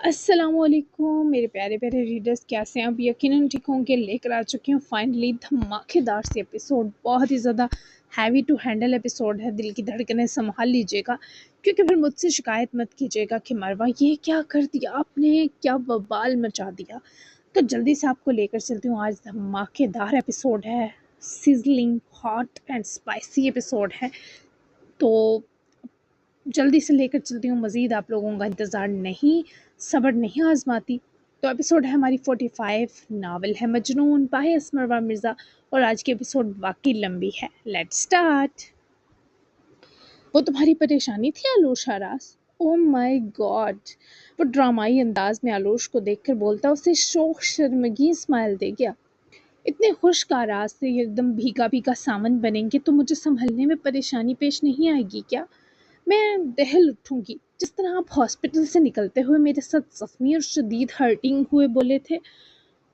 السلام علیکم میرے پیارے پیارے ریڈرز، کیسے ہیں؟ اب یقیناً ٹھیک ہوں کہ لے کر آ چکی ہوں فائنلی دھماکے دار سے ایپیسوڈ. بہت ہی زیادہ ہیوی ٹو ہینڈل ایپیسوڈ ہے. دل کی دھڑکنیں سنبھال لیجیے گا، کیونکہ پھر مجھ سے شکایت مت کیجیے گا کہ مروہ یہ کیا کر دیا آپ نے، کیا بوال مچا دیا. تو جلدی سے آپ کو لے کر چلتی ہوں. آج دھماکے دار ایپیسوڈ ہے، سیزلنگ ہاٹ اینڈ اسپائسی ایپیسوڈ ہے. تو جلدی سے لے کر چلتی ہوں. مزید آپ لوگوں کا انتظار نہیں، صبر نہیں آزماتی. تو ایپیسوڈ ہے ہماری 45. ناول ہے مجنون بائی اسمروا مرزا، اور آج کی ایپیسوڈ واقعی لمبی ہے. Late start. وہ تمہاری پریشانی تھی آلوش آراس؟ او مائی گاڈ. وہ ڈرامائی انداز میں آلوش کو دیکھ کر بولتا، اسے شوق شرمگی اسمائل دے گیا. اتنے خشک آراز سے ایک دم بھیگا بھیگا سامن بنیں گے تو مجھے سنبھلنے میں پریشانی پیش نہیں آئے گی کیا؟ میں دہل اٹھوں گی. جس طرح آپ ہاسپٹل سے نکلتے ہوئے میرے ساتھ زخمی اور شدید ہرٹنگ ہوئے بولے تھے،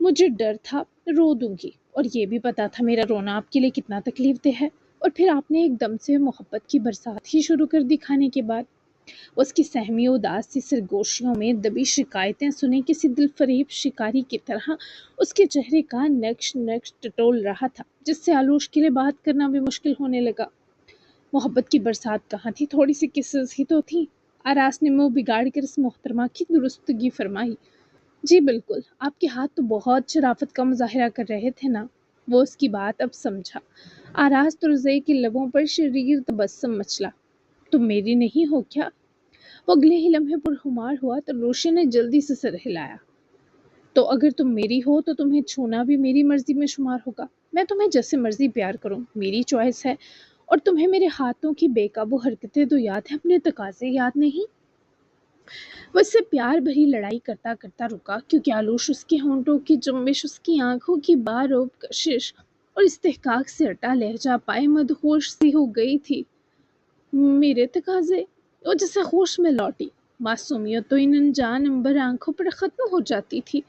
مجھے ڈر تھا رو دوں گی، اور یہ بھی پتا تھا میرا رونا آپ کے لیے کتنا تکلیف دہ ہے. اور پھر آپ نے ایک دم سے محبت کی برسات ہی شروع کر دی. کھانے کے بعد اس کی سہمی اداس سی سرگوشیوں میں دبی شکایتیں سنیں کسی دل فریب شکاری کی طرح اس کے چہرے کا نقش نقش ٹٹول رہا تھا، جس سے آلوش کے لیے بات کرنا بھی مشکل ہونے لگا. محبت کی برسات کہاں تھی، تھوڑی سی کسز ہی تو تھی. آراس نے منہ بگاڑ کر اس محترمہ کی درستگی فرمائی. جی بالکل، آپ کے ہاتھ تو بہت شرافت کا مظاہرہ کر رہے تھے نا. وہ اس کی بات اب سمجھا. آراس ترزئی کے لبوں پر شریر تبسم مچلا. تم میری نہیں ہو کیا؟ وہ اگلے ہی لمحے پرخمار ہوا تو روشن نے جلدی سے سر ہلایا. تو اگر تم میری ہو تو تمہیں چھونا بھی میری مرضی میں شمار ہوگا. میں تمہیں جیسے مرضی پیار کروں، میری چوائس ہے. اور تمہیں میرے ہاتھوں کی بے قابو حرکتیں تو یاد ہیں، اپنے تقاضے یاد نہیں؟ وہ اس سے پیار بھری لڑائی کرتا کرتا رکا، کیونکہ آلوش اس کے ہونٹوں کی جنبش، اس کی آنکھوں کی باروب کشش اور استحقاق سے اٹا لہجہ پائے مدہوش سی ہو گئی تھی. میرے تقاضے؟ وہ جیسے ہوش میں لوٹی. معصومیت تو ان انجان امبر آنکھوں پر ختم ہو جاتی تھی.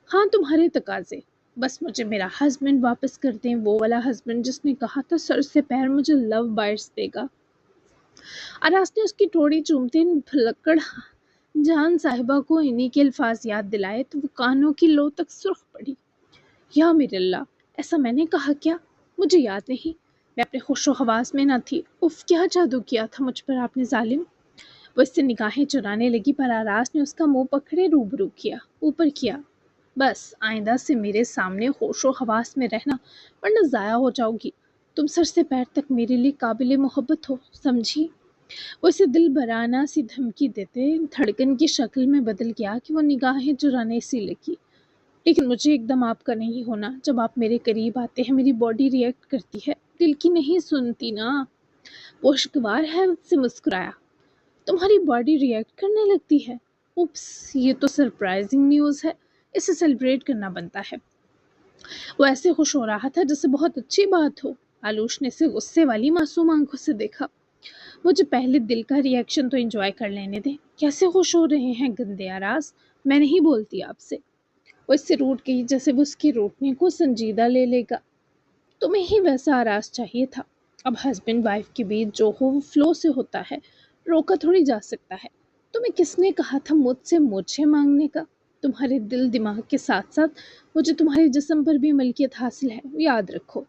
ہاں، تمہارے تقاضے. بس مجھے میرا ہسبینڈ واپس کر دیں، وہ والا ہسبینڈ جس نے کہا تھا سر سے پیر مجھے لو بائٹس دے گا. آراس نے اس کی ٹوڑی چومتے پھلکڑ جان صاحبہ کو انہی کے الفاظ یاد دلائے تو وہ کانوں کی لو تک سرخ پڑی. یا میرے اللہ، ایسا میں نے کہا کیا؟ مجھے یاد نہیں، میں اپنے ہوش و حواس میں نہ تھی. اف، کیا جادو کیا تھا مجھ پر آپ نے ظالم. وہ اس سے نگاہیں چرانے لگی، پر آراس نے اس کا منہ پکڑے روبرو کیا، اوپر کیا. بس آئندہ سے میرے سامنے ہوش و حواس میں رہنا، ورنہ ضائع ہو جاؤ گی. تم سر سے پیر تک میرے لیے قابل محبت ہو، سمجھی؟ وہ اسے دل برانہ سی دھمکی دیتے دھڑکن کی شکل میں بدل گیا کہ وہ نگاہیں چرانے سی لگی. لیکن مجھے ایک دم آپ کا نہیں ہونا. جب آپ میرے قریب آتے ہیں میری باڈی ریئیکٹ کرتی ہے، دل کی نہیں سنتی نا. وہ خوشگوار حیرت سے مسکرایا. تمہاری باڈی ریئیکٹ کرنے لگتی ہے؟ اوپس، یہ تو سرپرائزنگ نیوز ہے، اسے سیلیبریٹ کرنا بنتا ہے. وہ ایسے خوش ہو رہا تھا جیسے بہت اچھی بات ہو. آلوش نے اسے غصے والی معصوم آنکھوں سے دیکھا. مجھے پہلے دل کا ریئیکشن تو انجوائے کر لینے دیں. کیسے خوش ہو رہے ہیں گندے آراز، میں نہیں بولتی آپ سے. وہ اس سے روٹ گئی جیسے وہ اس کی روٹنے کو سنجیدہ لے لے گا. تمہیں ہی ویسا آراز چاہیے تھا. اب ہسبینڈ وائف کے بیچ جو ہو وہ فلو سے ہوتا ہے، روکا تھوڑی جا سکتا ہے. تمہیں کس نے کہا تھا مجھ سے مجھے مانگنے کا؟ تمہارے دل دماغ کے ساتھ ساتھ مجھے تمہارے جسم پر بھی ملکیت حاصل ہے، یاد رکھو.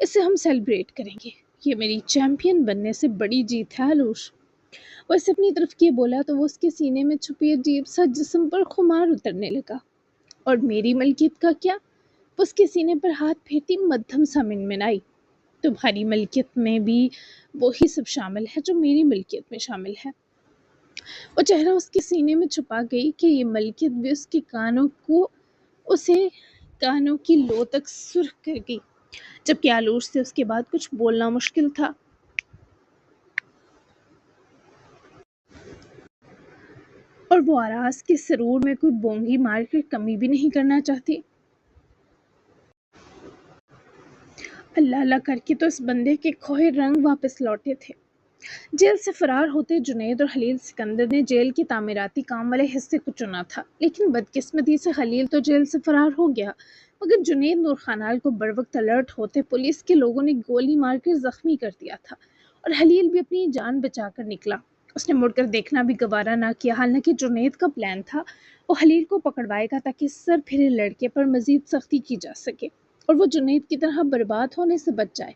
اسے ہم سیلیبریٹ کریں گے. یہ میری چیمپئن بننے سے بڑی جیت ہے آلوش. وہ اسے اپنی طرف کیے بولا تو وہ اس کے سینے میں چھپی عجیب سا جسم پر خمار اترنے لگا. اور میری ملکیت کا کیا؟ وہ اس کے سینے پر ہاتھ پھیرتی مدھم سا منمنائی. تمہاری ملکیت میں بھی وہی سب شامل ہے جو میری ملکیت میں شامل ہے. وہ چہرہ اس کے سینے میں چھپا گئی کہ یہ ملکیت بھی اس کے اسے کانوں کی لو تک سرخ کر گئی، جبکہ آلوش سے اس کے بعد کچھ بولنا مشکل تھا. اور وہ آراز کے سرور میں کوئی بونگی مار کر کمی بھی نہیں کرنا چاہتی. اللہ اللہ کر کے تو اس بندے کے کھوئے رنگ واپس لوٹے تھے. جیل سے فرار ہوتے جنید اور خلیل سکندر نے جیل کے تعمیراتی کام والے حصے کو چنا تھا، لیکن بدقسمتی سے خلیل تو جیل سے فرار ہو گیا، مگر جنید نور خانال کو بروقت الرٹ ہوتے پولیس کے لوگوں نے گولی مار کر زخمی کر دیا تھا، اور خلیل بھی اپنی جان بچا کر نکلا. اس نے مڑ کر دیکھنا بھی گوارا نہ کیا، حالانکہ جنید کا پلان تھا وہ خلیل کو پکڑوائے گا تاکہ سر پھرے لڑکے پر مزید سختی کی جا سکے اور وہ جنید کی طرح برباد ہونے سے بچ جائے،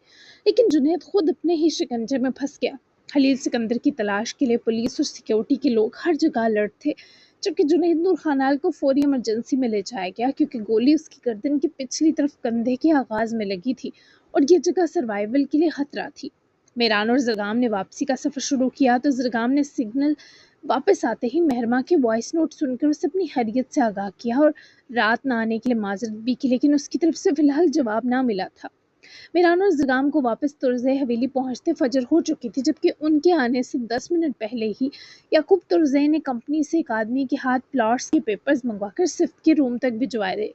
لیکن جنید خود اپنے ہی شکنجے میں پھنس گیا۔ خلیل سکندر کی تلاش کے لیے پولیس اور سیکیورٹی کے لوگ ہر جگہ الرٹ تھے، جبکہ جنید نور خانال کو فوری ایمرجنسی میں لے جایا گیا کیونکہ گولی اس کی گردن کی پچھلی طرف کندھے کے آغاز میں لگی تھی اور یہ جگہ سروائیول کے لیے خطرہ تھی۔ میران اور زرگام نے واپسی کا سفر شروع کیا تو زرگام نے سگنل واپس آتے ہی مہرما کے وائس نوٹ سن کر اسے اپنی خیریت سے آگاہ کیا اور رات نہ آنے کے لیے معذرت بھی کی، لیکن اس کی طرف سے فی الحال جواب نہ ملا تھا۔ میران اور زرگام کو واپس ترزے حویلی پہنچتے فجر ہو چکی تھی، جبکہ ان کے آنے سے 10 منٹ پہلے ہی یعقوب ترزے نے کمپنی سے ایک آدمی کے ہاتھ پلاٹس کے پیپرز منگوا کر صفت کے روم تک بھجوائے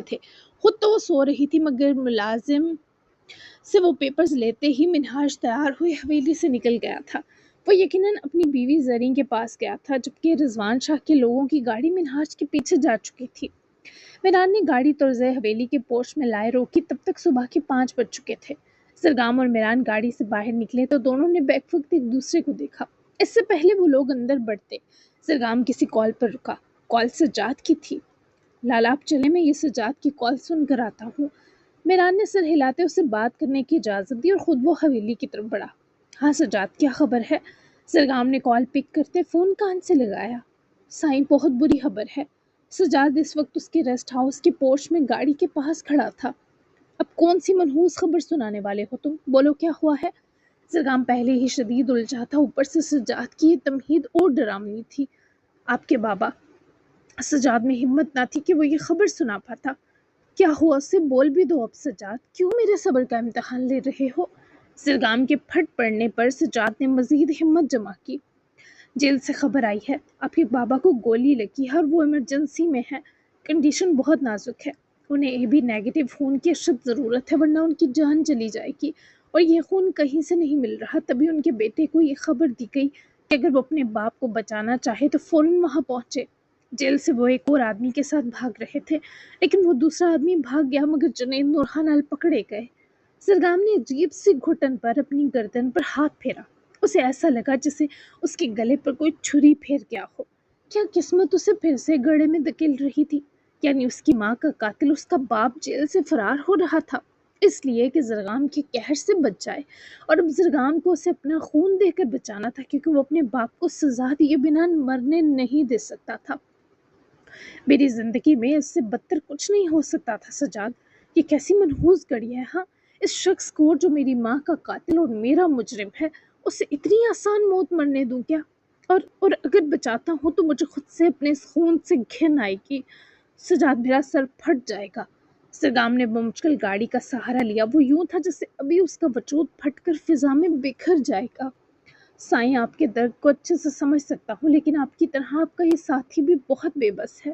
تھے۔ خود تو وہ سو رہی تھی مگر ملازم سے وہ پیپرز لیتے ہی منہاج تیار ہوئے حویلی سے نکل گیا تھا۔ وہ یقیناً اپنی بیوی زرین کے پاس گیا تھا، جبکہ رضوان شاہ کے لوگوں کی گاڑی منہاج کے پیچھے جا چکی تھی۔ میران نے گاڑی ترزے حویلی کے پورچ میں لائے روکی، تب تک صبح کے 5 بج چکے تھے۔ زرگام اور میران گاڑی سے باہر نکلے تو دونوں نے بیک وقت ایک دوسرے کو دیکھا۔ اس سے پہلے وہ لوگ اندر بڑھتے زرگام کسی کال پر رکا۔ کال سجاد کی تھی۔ لالا آپ چلے، میں یہ سجاد کی کال سن کر آتا ہوں۔ میران نے سر ہلاتے اسے بات کرنے کی اجازت دی اور خود وہ حویلی کی طرف بڑھا۔ ہاں سجاد، کیا خبر ہے؟ زرگام نے کال پک کرتے فون کان سے لگایا۔ سائیں، بہت بری خبر ہے۔ سجاد اس وقت اس کے ریسٹ ہاؤس کے پورچ میں گاڑی کے پاس کھڑا تھا۔ اب کون سی منحوس خبر سنانے والے ہو تم؟ بولو کیا ہوا ہے؟ زرگام پہلے ہی شدید الجھا تھا، اوپر سے سجاد کی یہ تمہید اور ڈراؤنی تھی۔ آپ کے بابا۔ سجاد میں ہمت نہ تھی کہ وہ یہ خبر سنا پاتا۔ کیا ہوا، اسے بول بھی دو اب سجاد، کیوں میرے صبر کا امتحان لے رہے ہو؟ زرگام کے پھٹ پڑنے پر سجاد نے مزید ہمت جمع کی۔ جیل سے خبر آئی ہے، آپ کے بابا کو گولی لگی ہے اور وہ ایمرجنسی میں ہے، کنڈیشن بہت نازک ہے، انہیں اے بی نیگیٹو خون کی اشد ضرورت ہے ورنہ ان کی جان چلی جائے گی، اور یہ خون کہیں سے نہیں مل رہا۔ تبھی ان کے بیٹے کو یہ خبر دی گئی کہ اگر وہ اپنے باپ کو بچانا چاہے تو فوراً وہاں پہنچے۔ جیل سے وہ ایک اور آدمی کے ساتھ بھاگ رہے تھے، لیکن وہ دوسرا آدمی بھاگ گیا مگر جنید نور خانال پکڑے گئے۔ زرگام نے عجیب سی گھٹن پر اپنی گردن پر ہاتھ پھیرا۔ اسے ایسا لگا جیسے اس کے گلے پر کوئی چھری پھیر گیا ہو۔ کیا قسمت اسے پھر سے گڑھے میں دھکیل رہی تھی؟ یعنی اس کی ماں کا قاتل اس کا باپ جیل سے فرار ہو رہا تھا، اس لیے کہ زرگام کے قہر سے بچ جائے، اور اب زرگام کو اسے اپنا خون دے کر بچانا تھا کیونکہ وہ اپنے باپ کو سزا دیے بنا مرنے نہیں دے سکتا تھا۔ میری زندگی میں اس سے بدتر کچھ نہیں ہو سکتا تھا سجاد، یہ کیسی منحوس گھڑی ہے۔ ہاں، اس شخص کو جو میری ماں کا قاتل اور میرا مجرم ہے، اسے اتنی آسان موت مرنے دوں کیا؟ اور اگر بچاتا ہوں تو مجھے خود سے اپنے اس خون سے گھن آئے گی۔ سجاد، میرا سر پھٹ جائے گا۔ زرگام نے بمچکل گاڑی کا سہارا لیا، وہ یوں تھا جیسے ابھی اس کا وجود پھٹ کر فضا میں بکھر جائے گا۔ سائیں، آپ کے درد کو اچھے سے سمجھ سکتا ہوں، لیکن آپ کی طرح آپ کا یہ ساتھی بھی بہت بے بس ہے۔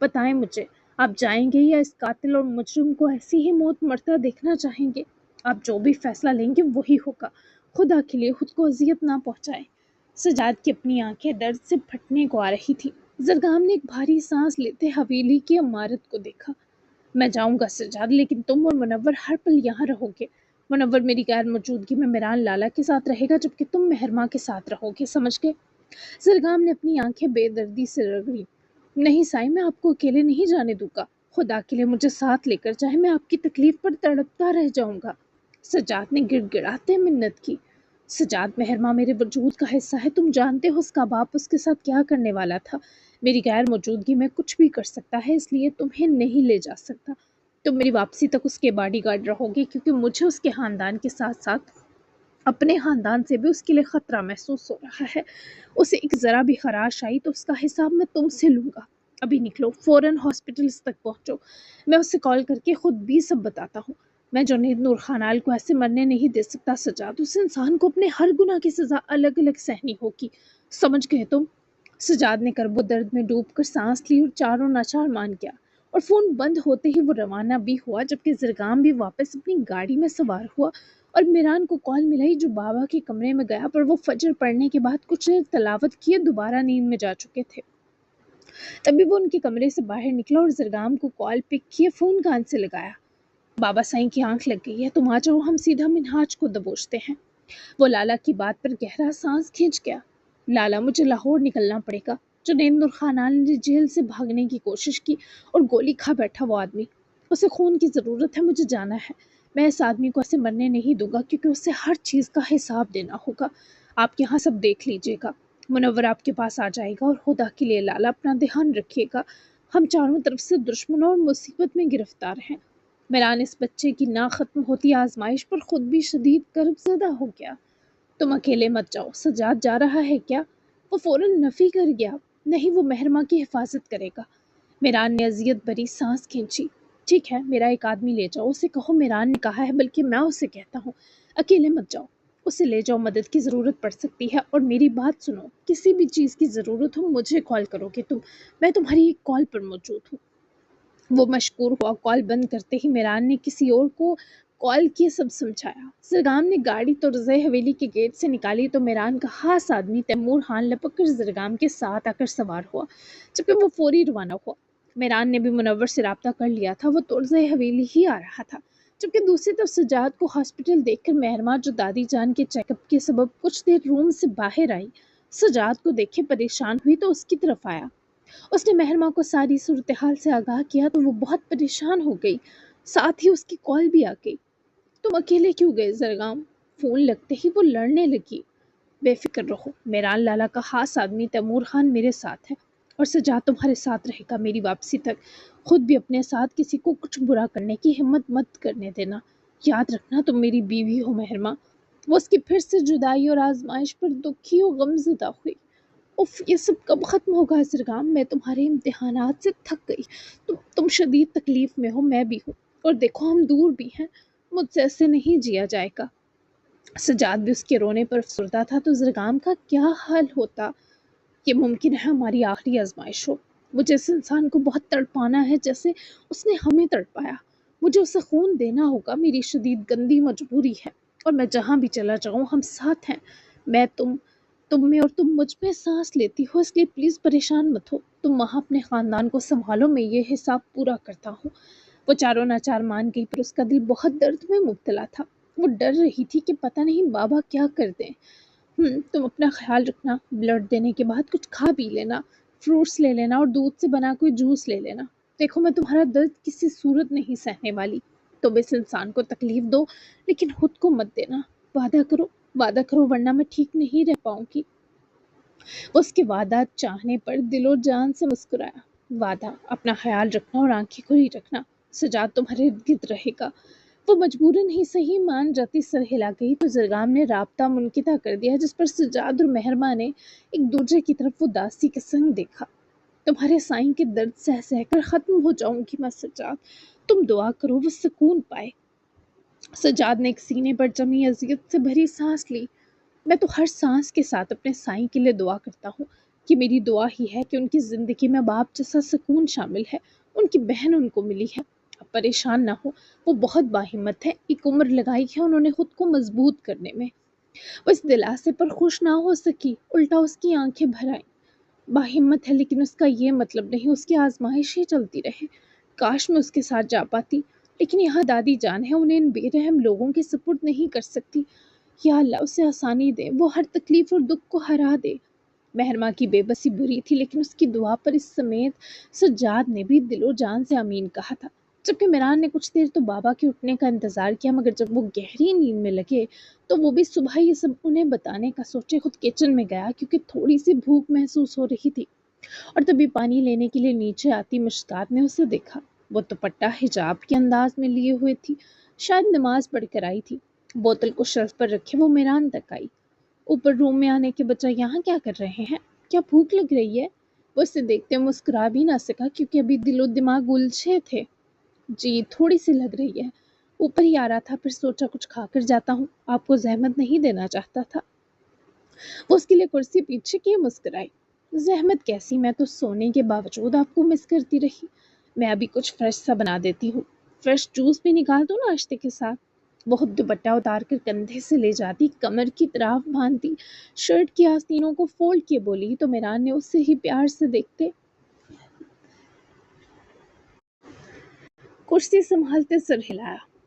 بتائیں مجھے، آپ جائیں گے یا اس قاتل اور مجرم کو ایسی ہی موت مرتا دیکھنا چاہیں گے؟ آپ جو بھی فیصلہ لیں گے وہی ہوگا، خدا کے لیے خود کو اذیت نہ پہنچائیں۔ سجاد کی اپنی آنکھیں درد سے پھٹنے کو آ رہی تھی۔ زرگام نے ایک بھاری سانس لیتے حویلی کی عمارت کو دیکھا۔ میں جاؤں گا سجاد، لیکن تم اور منور ہر پل یہاں رہو گے۔ منور میری غیر موجودگی میں میران لالا کے ساتھ رہے گا، جبکہ تم مہرما کے ساتھ رہو گے، سمجھ گئے؟ زرگام نے اپنی آنکھیں بے دردی سے رگڑی۔ نہیں سائیں، میں آپ کو اکیلے نہیں جانے دوں گا، خدا کے لیے مجھے ساتھ لے کر جائیں، میں آپ کی تکلیف پر تڑپتا رہ جاؤں گا۔ سجاد نے گڑ گڑاتے منت کی۔ سجاد، مہرما میرے وجود کا حصہ ہے، تم جانتے ہو اس کا باپ اس کے ساتھ کیا کرنے والا تھا، میری غیر موجودگی میں کچھ بھی کر سکتا ہے، اس لیے تمہیں نہیں لے جا سکتا۔ تم میری واپسی تک اس کے باڈی گارڈ رہو گے، کیونکہ مجھے اس کے خاندان کے ساتھ ساتھ اپنے خاندان سے بھی اس کے لیے خطرہ محسوس ہو رہا ہے۔ اسے ایک ذرا بھی خراش آئی تو اس کا حساب میں تم سے لوں گا۔ ابھی نکلو، فوراً ہاسپٹلز تک پہنچو، میں اسے کال کر کے خود بھی سب بتاتا ہوں۔ میں جنید نور خانال کو ایسے مرنے نہیں دے سکتا سجاد، اس انسان کو اپنے ہر گناہ کی سزا الگ الگ سہنی ہوگی، سمجھ گئے تم؟ سجاد نے کرب و درد میں ڈوب کر سانس لی اور چاروں ناچار مان گیا، اور فون بند ہوتے ہی وہ روانہ بھی ہوا، جبکہ زرگام بھی واپس اپنی گاڑی میں سوار ہوا اور میران کو کال ملائی جو بابا کے کمرے میں گیا، پر وہ فجر پڑنے کے بعد کچھ دیر تلاوت کیے دوبارہ نیند میں جا چکے تھے۔ تبھی وہ ان کے کمرے سے باہر نکلا اور زرگام کو کال پک کیے فون کان سے لگایا۔ بابا سائیں کی آنکھ لگ گئی ہے، تم آ جاؤ، ہم سیدھا منہاج کو دبوچتے ہیں۔ وہ لالا کی بات پر گہرا سانس کھینچ گیا۔ لالا، مجھے لاہور نکلنا پڑے گا۔ جنید نور خانان نے جیل سے بھاگنے کی کوشش کی اور گولی کھا بیٹھا وہ آدمی۔ اسے خون کی ضرورت ہے، مجھے جانا ہے۔ میں اس آدمی کو ایسے مرنے نہیں دوں گا کیونکہ اسے ہر چیز کا حساب دینا ہوگا۔ آپ یہاں سب دیکھ لیجیے گا، منور آپ کے پاس آ جائے گا، اور خدا کے لیے لالا اپنا دھیان رکھیے گا، ہم چاروں طرف سے دشمنوں اور مصیبت میں گرفتار ہیں۔ میران اس بچے کی نہ ختم ہوتی آزمائش پر خود بھی شدید کرب زدہ ہو گیا۔ تم اکیلے مت جاؤ، سجاد جا رہا ہے کیا؟ وہ فوراً نفی کر گیا۔ نہیں، وہ مہرماں کی حفاظت کرے گا۔ میران نے اذیت بھری سانس کھینچی۔ ٹھیک ہے، میرا ایک آدمی لے جاؤ، اسے کہو میران نے کہا ہے، بلکہ میں اسے کہتا ہوں، اکیلے مت جاؤ، اسے لے جاؤ، مدد کی ضرورت پڑ سکتی ہے۔ اور میری بات سنو، کسی بھی چیز کی ضرورت ہو مجھے کال کرو گے تم، میں تمہاری ایک کال پر موجود ہوں۔ وہ مشکور ہوا۔ کال بند کرتے ہی میران نے کسی اور کو کال کیے سب سمجھایا۔ زرگام نے گاڑی ترزے حویلی کے گیٹ سے نکالی تو میران کا خاص آدمی تیمور خان لپک کر زرگام کے ساتھ آ کر سوار ہوا، جبکہ وہ فوری روانہ ہوا۔ میران نے بھی منور سے رابطہ کر لیا تھا، وہ ترزے حویلی ہی آ رہا تھا، جبکہ دوسری طرف سجاد کو ہاسپٹل دیکھ کر مہرماں جو دادی جان کے چیک اپ کے سبب کچھ دیر روم سے باہر آئی، سجاد کو دیکھے پریشان ہوئی تو اس کی طرف آیا۔ اس نے مہرماں کو ساری صورتحال سے آگاہ کیا تو وہ بہت پریشان ہو گئی، ساتھ ہی اس کی کال بھی آ گئی۔ تم اکیلے کیوں گئے زرگام؟ فون لگتے ہی وہ لڑنے لگی۔ بے فکر رہو، میران لالا کا خاص آدمی تیمور خان میرے ساتھ ہے، اور سجاد تمہارے ساتھ رہے گا میری واپسی تک۔ خود بھی اپنے ساتھ کسی کو کچھ برا کرنے کی ہمت مت کرنے دینا۔ یاد رکھنا تم میری بیوی ہو مہرماں۔ وہ اس کی پھر سے جدائی اور آزمائش پر دکھی و غمزدہ ہوئی۔ اف، یہ سب کب ختم ہوگا زرگام؟ میں تمہارے امتحانات سے تھک گئی، تم شدید تکلیف میں ہو، میں بھی ہوں، اور دیکھو ہم دور بھی ہیں، مجھ سے ایسے نہیں جیا جائے گا۔ سجاد بھی اس کے رونے پر افسردہ تھا تو زرگام کا کیا حال ہوتا؟ یہ ممکن ہے ہماری آخری آزمائش ہو۔ مجھے اس انسان کو بہت تڑپانا ہے جیسے اس نے ہمیں تڑپایا۔ مجھے اسے خون دینا ہوگا، میری شدید گندی مجبوری ہے، اور میں جہاں بھی چلا جاؤں ہم ساتھ ہیں۔ میں تم میں اور تم مجھ میں سانس لیتی ہو، اس لیے پلیز پریشان مت ہو۔ تم وہاں اپنے خاندان کو سنبھالو، میں یہ حساب پورا کرتا ہوں۔ وہ چاروں ناچار مان گئی، پر اس کا دل بہت درد میں مبتلا تھا۔ وہ ڈر رہی تھی کہ پتہ نہیں بابا کیا کر دیں۔ تم اپنا خیال رکھنا، بلڈ دینے کے بعد کچھ کھا پی لینا، فروٹس لے لینا اور دودھ سے بنا کوئی جوس لے لینا۔ دیکھو میں تمہارا درد کسی صورت نہیں سہنے والی، تم اس انسان کو تکلیف دو لیکن خود کو مت دینا۔ وعدہ کرو ورنہ میں ٹھیک نہیں رہ پاؤں گی۔ اس کے وعدات چاہنے پر دل و جان سے مسکرایا۔ وعدہ، اپنا خیال رکھنا اور آنکھیں کھلی رکھنا، سجاد تمہارے ارد گرد رہے گا۔ وہ مجبوراً ہی صحیح مان جاتی سر ہلا گئی تو زرگام نے رابطہ منقطع کر دیا، جس پر سجاد اور مہرماں نے ایک دوسرے کی طرف اداسی کے سنگ دیکھا۔ تمہارے سائیں کے درد سہ سہ کر ختم ہو جاؤں گی میں سجاد، تم دعا کرو وہ سکون پائے۔ سجاد نے ایک سینے پر جمی اذیت سے بھری سانس لی۔ میں تو ہر سانس کے ساتھ اپنے سائیں کے لیے دعا کرتا ہوں کہ میری دعا ہی ہے کہ ان کی زندگی میں باپ جیسا سکون شامل ہے، ان کی بہن ان کو ملی ہے۔ اب پریشان نہ ہو، وہ بہت باہمت ہے، ایک عمر لگائی ہے انہوں نے خود کو مضبوط کرنے میں۔ وہ اس دلاسے پر خوش نہ ہو سکی، الٹا اس کی آنکھیں بھر آئیں۔ باہمت ہے لیکن اس کا یہ مطلب نہیں اس کی آزمائش ہی چلتی رہے۔ کاش میں اس کے ساتھ جا پاتی، لیکن یہاں دادی جان ہے، انہیں ان بے رحم لوگوں کے سپرد نہیں کر سکتی۔ یا اللہ اسے آسانی دے، وہ ہر تکلیف اور دکھ کو ہرا دے۔ مہرماں کی بے بسی بری تھی لیکن اس کی دعا پر اس سمیت سجاد نے بھی دل و جان سے آمین کہا تھا۔ جبکہ میران نے کچھ دیر تو بابا کے اٹھنے کا انتظار کیا، مگر جب وہ گہری نیند میں لگے تو وہ بھی صبح یہ سب انہیں بتانے کا سوچے خود کچن میں گیا، کیونکہ تھوڑی سی بھوک محسوس ہو رہی تھی، اور تبھی پانی لینے کے لیے نیچے آتی مشتاق نے اسے دیکھا۔ وہ دوپٹہ حجاب کے انداز میں لیے ہوئے تھی، شاید نماز پڑھ کر آئی تھی۔ بوتل کو شیلف پر رکھے وہ میران تک آئی۔ اوپر روم میں آنے کے بجائے یہاں کیا کر رہے ہیں؟ کیا بھوک لگ رہی ہے؟ وہ اسے دیکھتے مسکرا بھی نہ سکا کیونکہ ابھی دل و دماغ الجھے تھے۔ جی تھوڑی سی لگ رہی ہے، اوپر ہی آ رہا تھا، پھر سوچا کچھ کھا کر جاتا ہوں، آپ کو زحمت نہیں دینا چاہتا تھا۔ وہ اس کے لیے کرسی پیچھے کی مسکرائی۔ زحمت کیسی، میں تو سونے کے باوجود آپ کو مس کرتی رہی۔ میں ابھی کچھ فریش سا بنا دیتی ہوں، فریش جوس بھی نکال دو ناشتے کے ساتھ۔ بہت دوپٹہ اتار کر کندھے سے لے جاتی، کمر کی طرف باندھتی، شرٹ کی آستینوں کو فولڈ کیے بولی تو میران نے اسے ہی پیار سے دیکھتے کرسی سنبھالتے سر ہلایا۔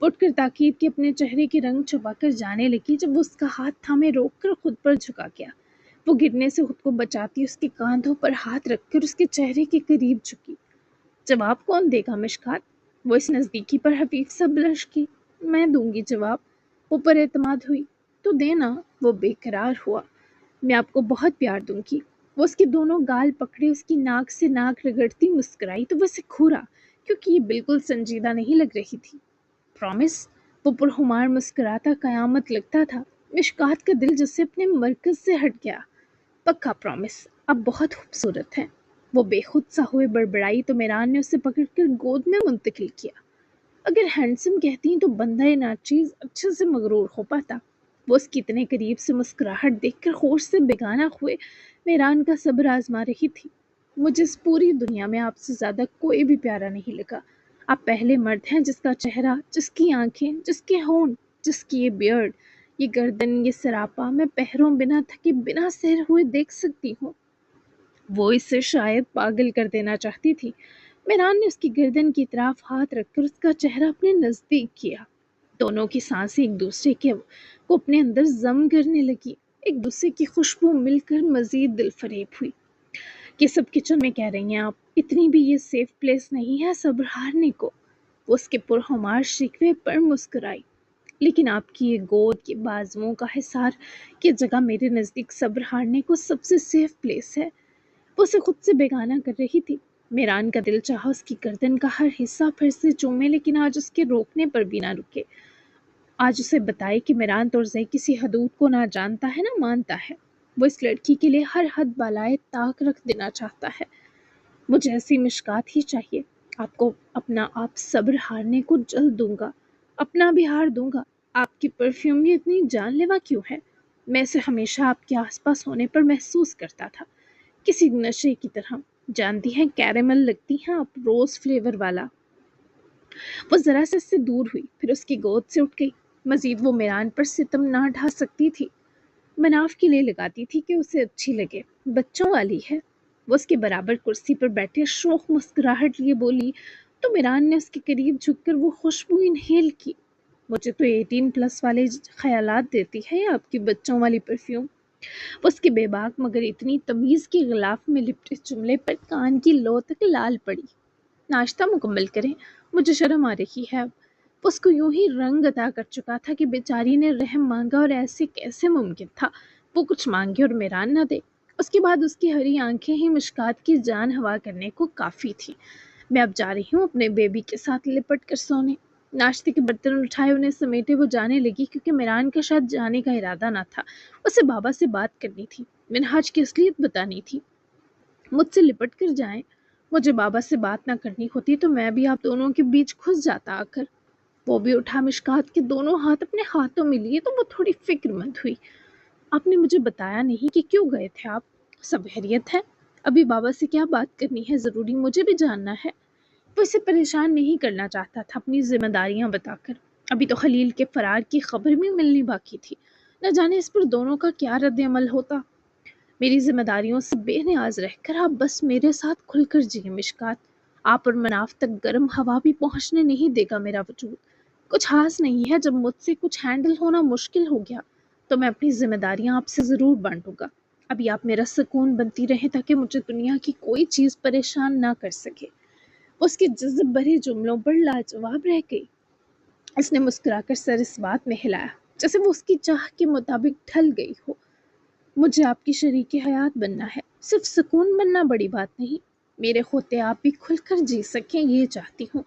اٹھ کر تاکید کے اپنے چہرے کے رنگ چھپا کر جانے لگی جب وہ اس کا ہاتھ تھامے روک کر خود پر جھکا گیا۔ وہ گرنے سے خود کو بچاتی اس کے کاندھوں پر ہاتھ رکھ کر اس کے چہرے کے قریب جھکی۔ جواب کون دے گا مشکات؟ وہ اس نزدیکی پر حفیف سا بلش کی۔ میں دوں گی جواب، وہ پر اعتماد ہوئی۔ تو دینا، وہ بے قرار ہوا۔ میں آپ کو بہت پیار دوں گی۔ وہ اس کے دونوں گال پکڑے اس کی ناک سے ناک رگڑتی مسکرائی تو وہ اسے گھورا کیونکہ یہ بالکل سنجیدہ نہیں لگ رہی تھی۔ پرومس؟ وہ پرخمار مسکراتا قیامت لگتا تھا۔ مشکات کا دل جس سے اپنے مرکز سے ہٹ گیا۔ پکا پرومس، آپ بہت خوبصورت ہیں۔ وہ بے خود سا ہوئے بڑبڑائی تو میران نے اسے پکڑ کر گود میں منتقل کیا۔ اگر ہینڈسم کہتی تو بندہ ناچیز اچھے سے مغرور ہو پاتا۔ وہ اس کی اتنے قریب سے مسکراہٹ دیکھ کر ہوش سے بیگانہ ہوئے میران کا صبر آزما رہی تھی۔ مجھے اس پوری دنیا میں آپ سے زیادہ کوئی بھی پیارا نہیں لگا۔ آپ پہلے مرد ہیں جس کا چہرہ، جس کی آنکھیں، جس کے ہونٹ، جس کی یہ بیئرڈ، یہ گردن، یہ سراپا میں پہروں بنا تھکے بنا سیر ہوئے دیکھ سکتی ہوں۔ وہ اسے شاید پاگل کر دینا چاہتی تھی۔ میران نے اس کی گردن کی طرف ہاتھ رکھ کر اس کا چہرہ اپنے نزدیک کیا۔ دونوں کی سانسیں ایک دوسرے کو اپنے اندر ضم کرنے لگی۔ ایک دوسرے کی خوشبو مل کر مزید دل فریب ہوئی۔ یہ سب کچن میں کہہ رہی ہیں آپ؟ اتنی بھی یہ سیف پلیس نہیں ہے صبر ہارنے کو۔ وہ اس کے پرخمار شکوے پر مسکرائی۔ لیکن آپ کی یہ گود، یہ بازوؤں کا حصار، یہ جگہ میرے نزدیک صبر ہارنے کو سب سے سیف پلیس ہے۔ وہ اسے خود سے بیگانہ کر رہی تھی۔ میران کا دل چاہا اس کی گردن کا ہر حصہ پھر سے چومے، لیکن آج اس کے روکنے پر بھی نہ رکے۔ آج اسے بتائے کہ میران طرزِ کسی حدود کو نہ جانتا ہے نہ مانتا ہے۔ وہ اس لڑکی کے لیے ہر حد بالائے طاق رکھ دینا چاہتا ہے۔ مجھے ایسی مشکات ہی چاہیے۔ آپ کو اپنا آپ صبر ہارنے کو جلد دوں گا، اپنا بھی ہار دوں گا۔ آپ کی پرفیوم یہ اتنی جان لیوا کیوں ہے؟ میں اسے ہمیشہ آپ کے آس پاس ہونے پر محسوس کرتا تھا، کسی نشے کی طرح۔ جانتی ہیں کیرمل لگتی ہیں آپ، روز فلیور والا۔ وہ ذرا سے اس سے دور ہوئی، پھر اس کی گود سے اٹھ گئی۔ مزید وہ میران پر ستم نہ ڈھا سکتی تھی۔ مناف کے لیے لگاتی تھی کہ اسے اچھی لگے، بچوں والی ہے۔ وہ اس کے برابر کرسی پر بیٹھے شوخ مسکراہٹ لیے بولی تو میران نے اس کے قریب جھک کر وہ خوشبو انہیل کی۔ مجھے تو 18+ والے خیالات دیتی ہے یہ آپ کی بچوں والی پرفیوم۔ وہ اس کے بے باک مگر اتنی تمیز کے غلاف میں لپٹے جملے پر کان کی لو تک لال پڑی۔ ناشتہ مکمل کریں، مجھے شرم آ رہی ہے اب۔ وہ اس کو یوں ہی رنگ عطا کر چکا تھا کہ بیچاری نے رحم مانگا، اور ایسے کیسے ممکن تھا وہ کچھ مانگے اور میران نہ دے۔ اس کے بعد اس کی ہری آنکھیں ہی مشکات کی جان ہوا کرنے کو کافی تھی۔ میں اب جا رہی ہوں اپنے بیبی کے ساتھ لپٹ کر سونے۔ ناشتے کے برتن اٹھائے انہیں سمیٹے وہ جانے لگی، کیونکہ میران کا شاید جانے کا ارادہ نہ تھا۔ اسے بابا سے بات کرنی تھی، منہاج کی اصلیت بتانی تھی۔ مجھ سے لپٹ کر جائیں۔ مجھے بابا سے بات نہ کرنی ہوتی تو میں بھی آپ دونوں کے بیچ گھس جاتا آ کر۔ وہ بھی اٹھا، مشکات کے دونوں ہاتھ اپنے ہاتھوں میں لیے تو وہ تھوڑی فکر مند ہوئی۔ آپ نے مجھے بتایا نہیں کہ کیوں گئے تھے آپ؟ سب خیریت ہے؟ ابھی بابا سے کیا بات کرنی ہے ضروری مجھے بھی جاننا ہے۔ وہ اسے پریشان نہیں کرنا چاہتا تھا اپنی ذمہ داریاں بتا کر۔ ابھی تو خلیل کے فرار کی خبر بھی ملنی باقی تھی، نہ جانے اس پر دونوں کا کیا رد عمل ہوتا۔ میری ذمہ داریوں سے بے نیاز رہ کر آپ بس میرے ساتھ کھل کر جیئیں مشکات۔ آپ اور مناف تک گرم ہوا بھی پہنچنے نہیں دے گا میرا وجود۔ کچھ خاص نہیں ہے، جب مجھ سے کچھ ہینڈل ہونا مشکل ہو گیا تو میں اپنی ذمہ داریاں آپ سے ضرور بانٹوں گا۔ ابھی آپ میرا سکون بنتی رہیں تاکہ مجھے دنیا کی کوئی چیز پریشان نہ کر سکے۔ اس کے جذب بھرے جملوں پر لاجواب رہ گئی۔ اس نے مسکرا کر سر اس بات میں ہلایا جیسے وہ اس کی چاہ کے مطابق ڈھل گئی ہو۔ مجھے آپ کی شریک حیات بننا ہے، صرف سکون بننا بڑی بات نہیں۔ میرے ہوتے آپ بھی کھل کر جی سکیں یہ چاہتی ہوں۔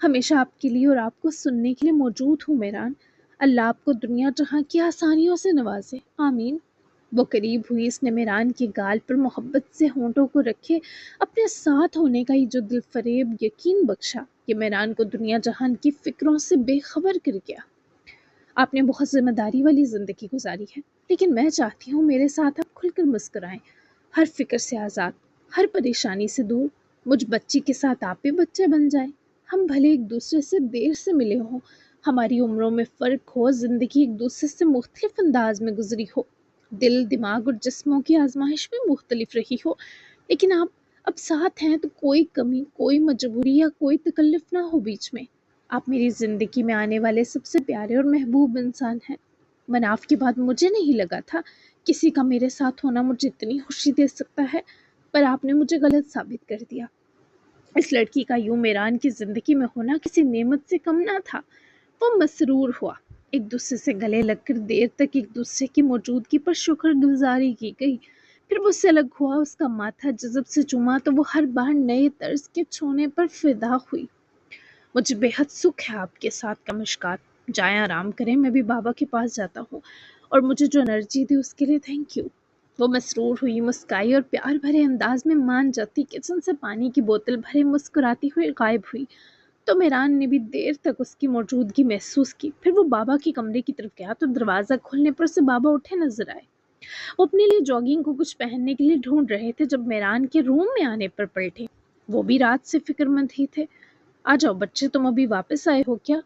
ہمیشہ آپ کے لیے اور آپ کو سننے کے لیے موجود ہوں میران۔ اللہ آپ کو دنیا جہاں کی آسانیوں سے نوازے، آمین۔ وہ قریب ہوئی، اس نے میران کے گال پر محبت سے ہونٹوں کو رکھے اپنے ساتھ ہونے کا ہی جو دل فریب یقین بخشا کہ میران کو دنیا جہان کی فکروں سے بے خبر کر گیا۔ آپ نے بہت ذمہ داری والی زندگی گزاری ہے، لیکن میں چاہتی ہوں میرے ساتھ آپ کھل کر مسکرائیں، ہر فکر سے آزاد، ہر پریشانی سے دور۔ مجھ بچی کے ساتھ آپ بھی بچے بن جائیں۔ ہم بھلے ایک دوسرے سے دیر سے ملے ہوں، ہماری عمروں میں فرق ہو، زندگی ایک دوسرے سے مختلف انداز میں گزری ہو، دل، دماغ اور جسموں کی آزمائش بھی مختلف رہی ہو، لیکن آپ اب ساتھ ہیں تو کوئی کمی، کوئی مجبوری یا کوئی تکلف نہ ہو بیچ میں۔ آپ میری زندگی میں آنے والے سب سے پیارے اور محبوب انسان ہیں۔ مناف کے بعد مجھے نہیں لگا تھا کسی کا میرے ساتھ ہونا مجھے اتنی خوشی دے سکتا ہے، پر آپ نے مجھے غلط ثابت کر دیا۔ اس لڑکی کا یوں میران کی زندگی میں ہونا کسی نعمت سے کم نہ تھا۔ وہ مسرور ہوا، ایک دوسرے سے گلے لگ کر دیر تک ایک دوسرے کی موجودگی پر شکر گزاری کی گئی۔ پھر وہ سے الگ ہوا، اس کا ماتھا جذب سے چوما تو وہ ہر بار نئے طرز کے چھونے پر فدا ہوئی۔ مجھے بے حد سکھ ہے آپ کے ساتھ کا مشکات، جائیں آرام کریں، میں بھی بابا کے پاس جاتا ہوں، اور مجھے جو انرجی دی اس کے لیے تھینک یو۔ وہ مسرور ہوئی، مسکائی اور پیار بھرے انداز میں مان جاتی کچن سے پانی کی بوتل بھرے مسکراتی ہوئی غائب ہوئی، تو میران نے بھی دیر تک اس کی موجودگی محسوس کی۔ پھر وہ بابا کے کمرے کی طرف گیا تو دروازہ کھولنے پر سے بابا اٹھے نظر آئے۔ وہ اپنے لیے جاگنگ کو کچھ پہننے کے لیے ڈھونڈ رہے تھے جب میران کے روم میں آنے پر پلٹے۔ وہ بھی رات سے فکر مند ہی تھے۔ آ جاؤ بچے، تم ابھی واپس آئے ہو کیا؟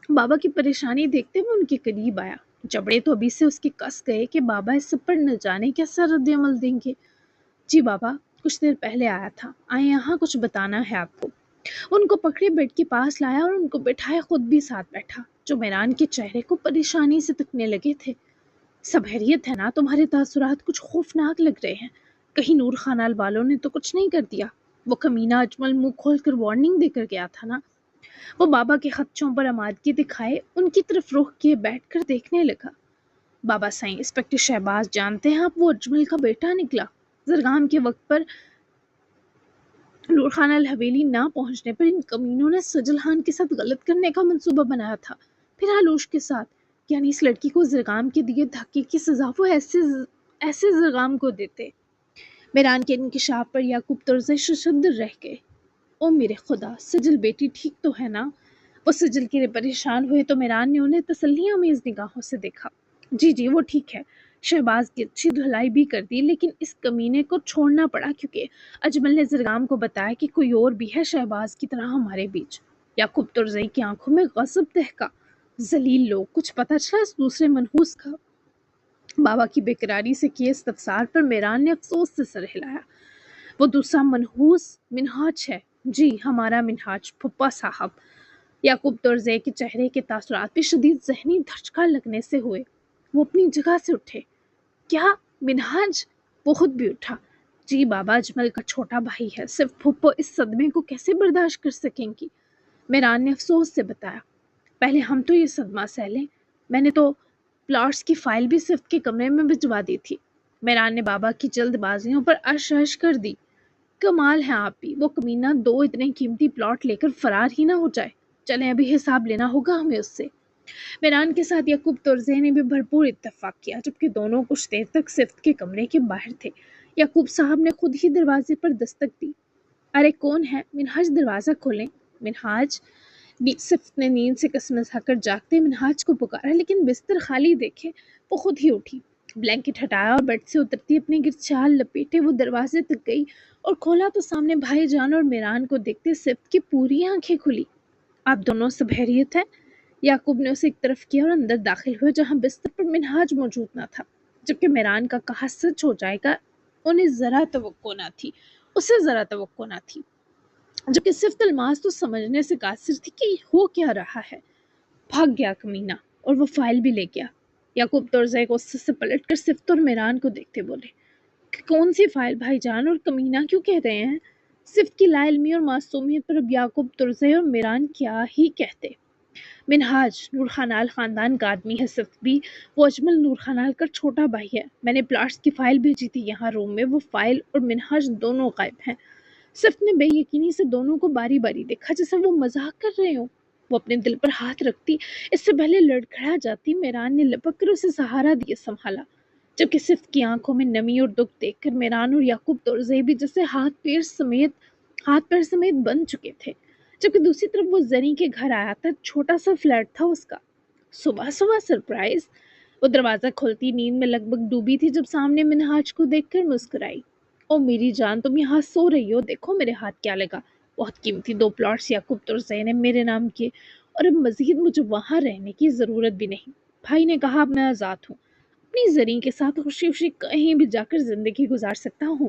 بابا کی پریشانی دیکھتے وہ ان کے قریب آیا۔ جبڑے تو ابھی سے اس کے کس گئے کہ بابا اس سب پر نہ جانے کیسا رد عمل دیں گے۔ جی بابا، کچھ دیر پہلے آیا تھا، آئے یہاں کچھ بتانا ہے آپ کو۔ ان کو پکڑے بیڈ کے پاس لایا اور ان کو بٹھائے، خود بھی ساتھ بیٹھا، جو میران کے چہرے کو پریشانی سے تکنے لگے تھے۔ سب خیریت ہے نا؟ تمہارے تاثرات کچھ خوفناک لگ رہے ہیں، کہیں نور خانال والوں نے تو کچھ نہیں کر دیا؟ وہ کمینہ اجمل منہ کھول کر وارننگ دے کر گیا تھا نا؟ وہ بابا کے خدشوں پر آمادگی دکھائے ان کی طرف رخ کیے بیٹھ کر دیکھنے لگا۔ بابا سائیں، انسپکٹر شہباز جانتے ہیں آپ، وہ اجمل کا بیٹا نکلا۔ زرگام کے وقت پر نور خانال حویلی نہ پہنچنے پر ان کمینوں نے سجل خان کے ساتھ غلط کرنے کا منصوبہ بنایا تھا، پھر آلوش کے ساتھ، یعنی اس لڑکی کو زرگام کے دیے دھکے کی سزا وہ ایسے زرگام کو دیتے۔ میران کے انکشاف پر یعقوب طرزے ششدر رہ گئے۔ او میرے خدا، سجل بیٹی ٹھیک تو ہے نا؟ وہ سجل کے لیے پریشان ہوئے تو میران نے انہیں تسلی آمیز نگاہوں سے دیکھا۔ جی وہ ٹھیک ہے، شہباز کی اچھی دھلائی بھی کر دی، لیکن اس کمینے کو چھوڑنا پڑا کیونکہ اجمل نے زرگام کو بتایا کہ کوئی اور بھی ہے شہباز کی طرح ہمارے بیچ۔ یعقوب طرزئی کی آنکھوں میں غضب دہکا۔ ذلیل لوگ، کچھ پتہ چلا اس دوسرے منحوس کا؟ بابا کی بےقراری سے کیے استفسار پر میران نے افسوس سے سر ہلایا۔ وہ دوسرا منحوس منہاج ہے۔ جی، ہمارا منہاج، پھپھا صاحب۔ یعقوب طرزے کے چہرے کے تاثرات پہ شدید ذہنی دھچکا لگنے سے ہوئے۔ وہ اپنی جگہ سے اٹھے۔ کیا منہاج؟ وہ خود بھی اٹھا۔ جی بابا، اجمل کا چھوٹا بھائی ہے، صرف پھپھو اس صدمے کو کیسے برداشت کر سکیں گی؟ میران نے افسوس سے بتایا۔ پہلے ہم تو یہ صدمہ سہ لیں، میں نے تو پلاٹس کی فائل بھی صفت کے کمرے میں بھجوا دی تھی۔ میران نے بابا کی جلد بازیوں پر عرش عرش کر دی۔ کمال ہے آپ بھی، وہ کمینہ 2 اتنے قیمتی پلاٹ لے کر فرار ہی نہ ہو جائے۔ چلیں ابھی حساب لینا ہوگا ہمیں اس سے۔ میران کے ساتھ یعقوب طرزے نے بھی بھرپور اتفاق کیا، جبکہ دونوں کچھ دیر تک صفت کے کمرے کے باہر تھے۔ یعقوب صاحب نے خود ہی دروازے پر دستک دی۔ ارے کون ہے؟ منہاج دروازہ کھولیں۔ منہاج؟ صفت نے نیند سے کسمسا کر جاگتے منہاج کو پکارا، لیکن بستر خالی دیکھے وہ خود ہی اٹھی، بلینکٹ ہٹایا اور بیڈ سے اترتی اپنے گرد شال لپیٹے وہ دروازے تک گئی اور کھولا تو سامنے بھائی جان اور میران کو دیکھتے صفت کی پوری آنکھیں کھلی۔ آپ دونوں سب خیریت ہے؟ یعقوب نے اسے ایک طرف کیا اور اندر داخل ہوئے جہاں بستر پر منہاج موجود نہ تھا، جبکہ میران کا کہا سچ ہو جائے گا اسے ذرا توقع نہ تھی، جبکہ صفت الماس تو سمجھنے سے قاصر تھی کہ ہو کیا رہا ہے۔ بھاگ گیا کمینہ، اور وہ فائل بھی لے گیا۔ یعقوب طرزے کو غصے سے پلٹ کر صفت اور میران کو دیکھتے بولے، کہ کون سی فائل بھائی جان، اور کمینہ کیوں کہہ رہے ہیں؟ صفت کی لا علمی اور معصومیت پر اب یعقوب طرزے اور میران کیا ہی کہتے۔ منہاج نور خانال خاندان کا آدمی ہے، صفت بھی، وہ اجمل نور خانال کا چھوٹا بھائی ہے۔ میں نے پلاٹس کی فائل بھیجی تھی یہاں روم میں، وہ فائل اور منہاج دونوں غائب ہیں۔ صفت نے بے یقینی سے دونوں کو باری باری دیکھا، جیسے وہ مذاق کر رہے ہوں۔ وہ اپنے دل پر ہاتھ رکھتی، اس سے پہلے لڑکھڑا جاتی۔ میران نے لپک کر اسے سہارا دیے سنبھالا، جبکہ صفت کی آنکھوں میں نمی اور دکھ دیکھ کر میران اور یعقوب طرزے بھی جیسے ہاتھ پیر سمیت بن چکے تھے۔ جبکہ دوسری طرف وہ زنی کے گھر آیا تھا، چھوٹا سا فلیٹ تھا اس کا۔ صبح سرپرائز! وہ دروازہ کھولتی نیند میں لگ بھگ ڈوبی تھی جب سامنے منہاج کو دیکھ کر مسکرائی۔ او میری جان، تم یہاں سو رہی ہو؟ دیکھو میرے ہاتھ کیا لگا، بہت قیمتی 2 پلاٹس یعقوب طرزے نے میرے نام کیے، اور اب مزید مجھے وہاں رہنے کی ضرورت بھی نہیں۔ بھائی نے کہا اب میں آزاد ہوں، اپنی زریں کے ساتھ خوشی خوشی کہیں بھی جا کر زندگی گزار سکتا ہوں۔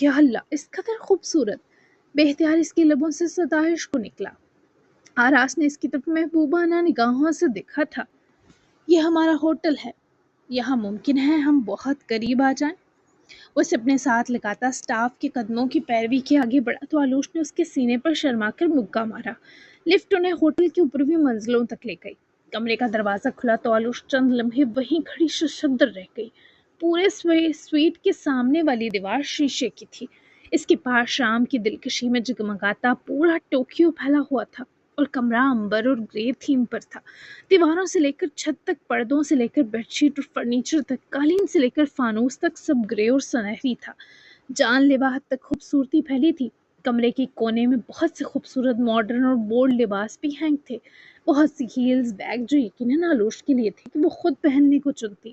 یا اللہ، اس قدر خوبصورت! بے اختیار اس کے لبوں سے ستائش کو نکلا۔ آراس نے اس کی طرف محبوبانہ نگاہوں سے دیکھا تھا۔ یہ ہمارا ہوٹل ہے، یہاں ممکن ہے ہم بہت قریب آ جائیں؟ وہ اسے اپنے ساتھ لگاتا اسٹاف کے قدموں کی پیروی کے آگے بڑھا تو آلوش نے اس کے سینے پر شرما کر مکہ مارا۔ لفٹ انہیں ہوٹل کی اوپروی منزلوں تک لے گئی۔ کمرے کا دروازہ کھلا تو آلوش چند لمحے وہیں کھڑی ششدر رہ گئی۔ پورے سویٹ کے سامنے والی دیوار شیشے کی تھی۔ اس کے پاس شام کی دلکشی میں جگمگاتا پورا ٹوکیو پھیلا ہوا تھا اور کمرہ امبر اور گرے تھیم پر تھا۔ دیواروں سے لے کر چھت تک، پردوں سے لے کر بیڈ شیٹ اور فرنیچر تک، قالین سے لے کر فانوس تک سب گرے اور سنہری تھا۔ جان لیوا حد تک خوبصورتی پھیلی تھی۔ کمرے کے کونے میں بہت سے خوبصورت ماڈرن اور بولڈ لباس بھی ہینگ تھے۔ بہت سی ہیلز، بیگ جو یقیناً آلوش کے لیے تھے کہ وہ خود پہننے کو چنتی۔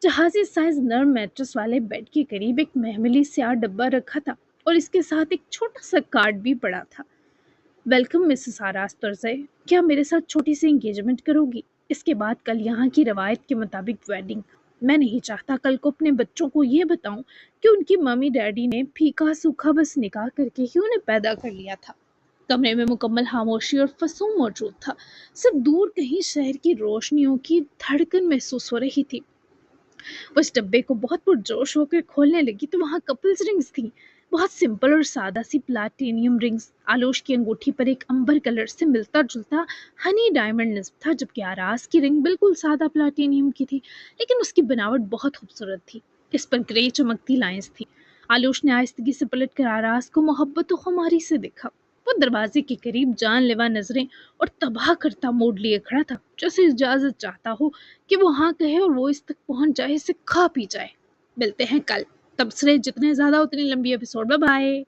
جہازی سائز نرم میٹرس والے بیڈ کے قریب ایک محملی سیاہ ڈبہ رکھا تھا اور اس کے ساتھ ایک چھوٹا سا کارڈ بھی پڑا تھا۔ ویلکم مسز آراس ترزے، کیا میرے ساتھ چھوٹی سی انگیجمنٹ کرو گی؟ اس کے بعد کل یہاں کی روایت کے مطابق ویڈنگ۔ میں نہیں چاہتا کل کو اپنے بچوں کو یہ بتاؤں کہ ان کی ممی ڈیڈی نے پھیکا سوکھا بس نکاح کر کے ہی انہیں پیدا کر لیا تھا۔ کمرے میں مکمل خاموشی اور فسوں موجود تھا۔ صرف دور کہیں شہر کی روشنیوں کی دھڑکن محسوس ہو رہی تھی۔ وہ اس ڈبے کو بہت پرجوش ہو کر کھولنے لگی تو وہاں کپلز رنگز تھیں، بہت سمپل اور سادہ سی پلاٹینیم رنگز۔ آلوش کی انگوٹھی پر ایک امبر کلر سے ملتا جلتا ہنی ڈائمنڈ نصب تھا، جبکہ آراس کی رنگ بالکل سادہ پلاٹینیم کی تھی، لیکن اس کی بناوٹ بہت خوبصورت تھی۔ اس پر گرے چمکتی لائنز تھی۔ آلوش نے آہستگی سے پلٹ کر آراس کو محبت و خماری سے دیکھا۔ وہ دروازے کے قریب جان لیوا نظریں اور تباہ کرتا موڈ لیے کھڑا تھا، جیسے اجازت چاہتا ہو کہ وہ ہاں کہے اور وہ اس تک پہنچ جائے، اسے کھا پی جائے۔ ملتے ہیں کل، تبصرے جتنے زیادہ اتنی لمبی ایپیسوڈ۔ Bye bye.